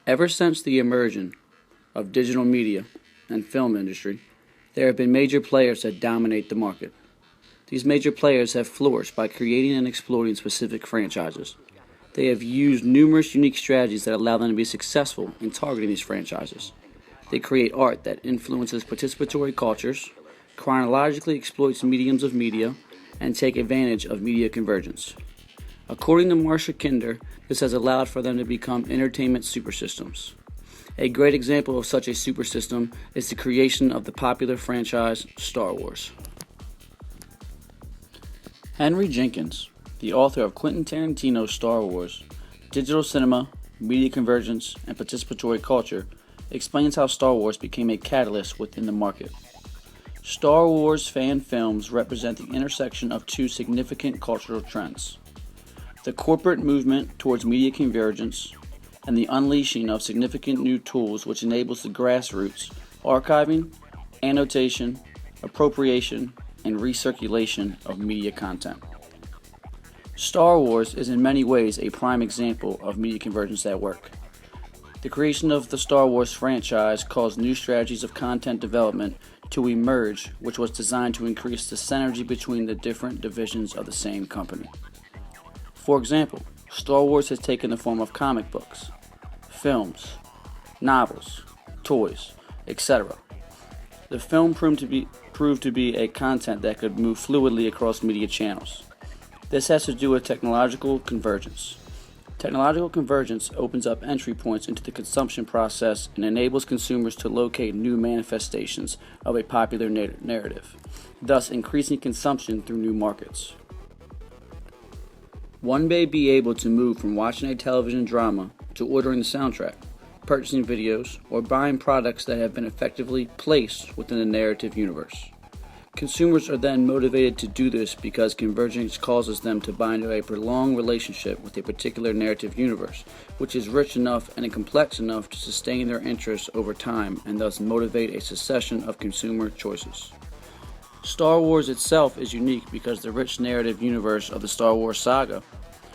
Ever since the emergence of digital media and film industry, there have been major players that dominate the market. These major players have flourished by creating and exploiting specific franchises. They have used numerous unique strategies that allow them to be successful in targeting these franchises. They create art that influences participatory cultures, chronologically exploits mediums of media, and take advantage of media convergence. According to Marsha Kinder, this has allowed for them to become entertainment supersystems. A great example of such a supersystem is the creation of the popular franchise Star Wars. Henry Jenkins, the author of Quentin Tarantino's Star Wars, Digital Cinema, Media Convergence, and Participatory Culture, explains how Star Wars became a catalyst within the market. Star Wars fan films represent the intersection of two significant cultural trends: the corporate movement towards media convergence and the unleashing of significant new tools which enables the grassroots archiving, annotation, appropriation, and recirculation of media content. Star Wars is in many ways a prime example of media convergence at work. The creation of the Star Wars franchise caused new strategies of content development to emerge, which was designed to increase the synergy between the different divisions of the same company. For example, Star Wars has taken the form of comic books, films, novels, toys, etc. The film proved to be a content that could move fluidly across media channels. This has to do with technological convergence. Technological convergence opens up entry points into the consumption process and enables consumers to locate new manifestations of a popular narrative, thus increasing consumption through new markets. One may be able to move from watching a television drama to ordering the soundtrack, purchasing videos, or buying products that have been effectively placed within the narrative universe. Consumers are then motivated to do this because convergence causes them to bind to a prolonged relationship with a particular narrative universe, which is rich enough and complex enough to sustain their interests over time and thus motivate a succession of consumer choices. Star Wars itself is unique because the rich narrative universe of the Star Wars saga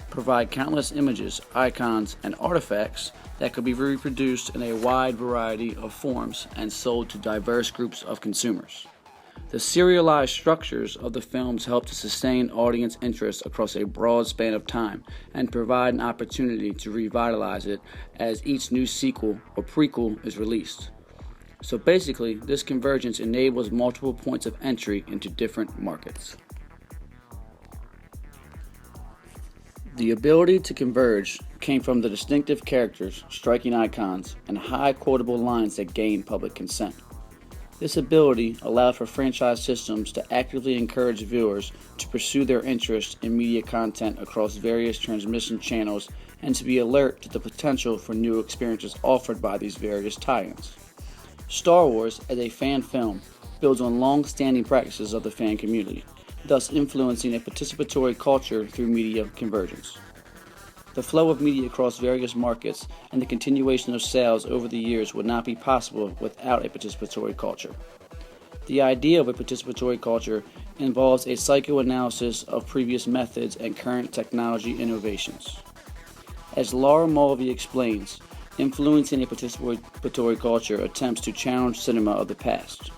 provide countless images, icons, and artifacts that could be reproduced in a wide variety of forms and sold to diverse groups of consumers. The serialized structures of the films help to sustain audience interest across a broad span of time and provide an opportunity to revitalize it as each new sequel or prequel is released. So basically, this convergence enables multiple points of entry into different markets. The ability to converge came from the distinctive characters, striking icons, and high quotable lines that gained public consent. This ability allowed for franchise systems to actively encourage viewers to pursue their interest in media content across various transmission channels and to be alert to the potential for new experiences offered by these various tie-ins. Star Wars, as a fan film, builds on long-standing practices of the fan community, thus influencing a participatory culture through media convergence. The flow of media across various markets and the continuation of sales over the years would not be possible without a participatory culture. The idea of a participatory culture involves a psychoanalysis of previous methods and current technology innovations. As Laura Mulvey explains, influencing a participatory culture attempts to challenge cinema of the past.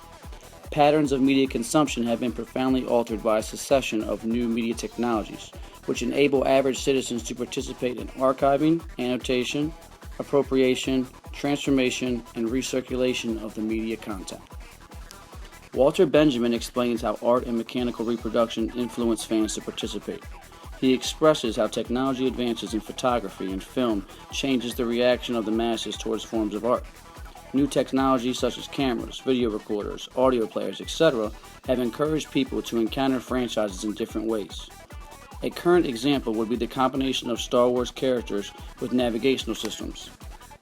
Patterns of media consumption have been profoundly altered by a succession of new media technologies, which enable average citizens to participate in archiving, annotation, appropriation, transformation, and recirculation of the media content. Walter Benjamin explains how art and mechanical reproduction influence fans to participate. He expresses how technology advances in photography and film changes the reaction of the masses towards forms of art. New technologies such as cameras, video recorders, audio players, etc. have encouraged people to encounter franchises in different ways. A current example would be the combination of Star Wars characters with navigational systems.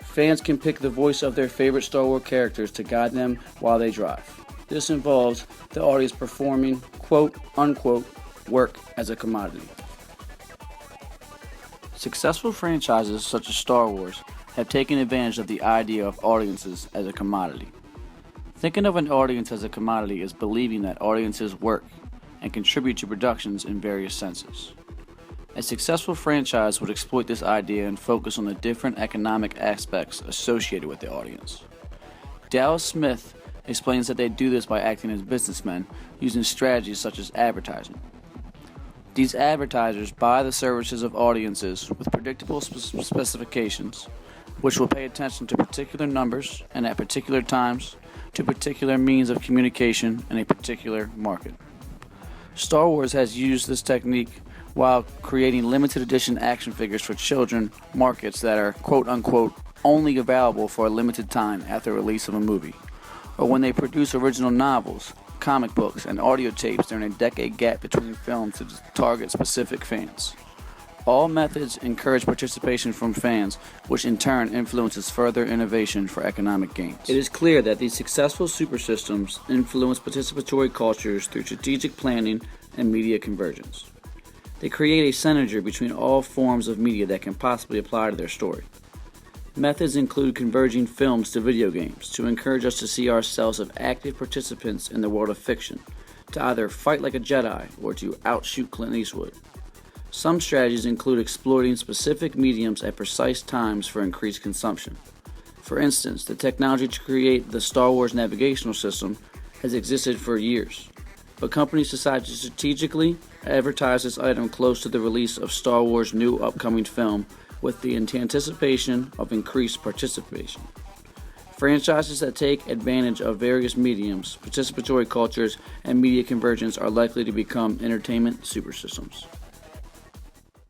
Fans can pick the voice of their favorite Star Wars characters to guide them while they drive. This involves the audience performing quote-unquote work as a commodity. Successful franchises such as Star Wars have taken advantage of the idea of audiences as a commodity. Thinking of an audience as a commodity is believing that audiences work and contribute to productions in various senses. A successful franchise would exploit this idea and focus on the different economic aspects associated with the audience. Dallas Smith explains that they do this by acting as businessmen using strategies such as advertising. These advertisers buy the services of audiences with predictable specifications, which will pay attention to particular numbers and at particular times to particular means of communication in a particular market. Star Wars has used this technique while creating limited edition action figures for children markets that are quote-unquote only available for a limited time after release of a movie, or when they produce original novels, comic books, and audio tapes during a decade gap between films to target specific fans. All methods encourage participation from fans, which in turn influences further innovation for economic gains. It is clear that these successful supersystems influence participatory cultures through strategic planning and media convergence. They create a synergy between all forms of media that can possibly apply to their story. Methods include converging films to video games to encourage us to see ourselves as active participants in the world of fiction, to either fight like a Jedi or to outshoot Clint Eastwood. Some strategies include exploiting specific mediums at precise times for increased consumption. For instance, the technology to create the Star Wars navigational system has existed for years, but companies decided to strategically advertise this item close to the release of Star Wars' new upcoming film with the anticipation of increased participation. Franchises that take advantage of various mediums, participatory cultures, and media convergence are likely to become entertainment supersystems.